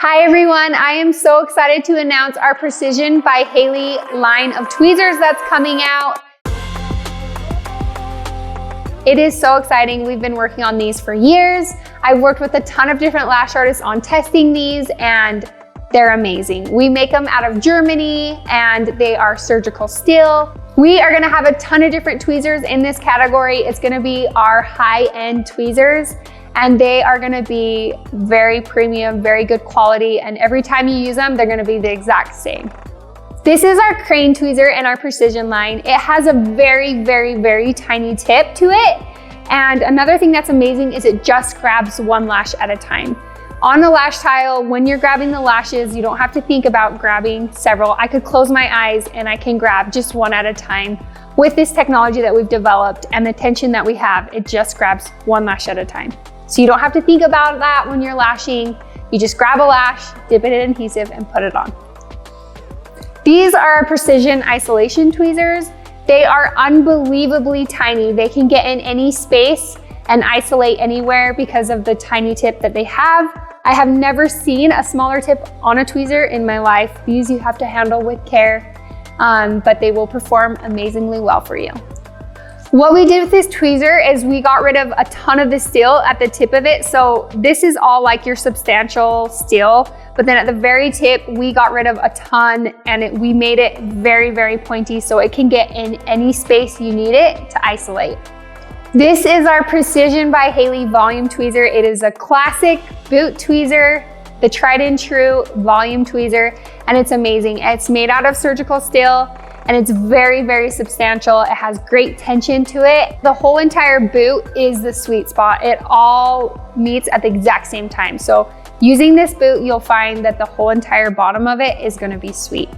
Hi everyone, I am so excited to announce our Precision by Haley line of tweezers that's coming out. It is so exciting. We've been working on these for years. I've worked with a ton of different lash artists on testing these and they're amazing. We make them out of Germany and they are surgical steel. We are gonna have a ton of different tweezers in this category. It's gonna be our high-end tweezers and they are gonna be very premium, very good quality, and every time you use them, they're gonna be the exact same. This is our crane tweezer in our Precision line. It has a very, very, very tiny tip to it. And another thing that's amazing is it just grabs one lash at a time. On a lash tile, when you're grabbing the lashes, you don't have to think about grabbing several. I could close my eyes and I can grab just one at a time. With this technology that we've developed and the tension that we have, it just grabs one lash at a time. So you don't have to think about that when you're lashing. You just grab a lash, dip it in adhesive and put it on. These are our Precision isolation tweezers. They are unbelievably tiny. They can get in any space and isolate anywhere because of the tiny tip that they have. I have never seen a smaller tip on a tweezer in my life. These you have to handle with care, but they will perform amazingly well for you. What we did with this tweezer is we got rid of a ton of the steel at the tip of it. So this is all like your substantial steel, but then at the very tip, we got rid of a ton and we made it very, very pointy so it can get in any space you need it to isolate. This is our Precision by Haley volume tweezer. It is a classic boot tweezer, the tried and true volume tweezer, and it's amazing. It's made out of surgical steel and it's very, very substantial. It has great tension to it. The whole entire boot is the sweet spot. It all meets at the exact same time. So using this boot, you'll find that the whole entire bottom of it is gonna be sweet.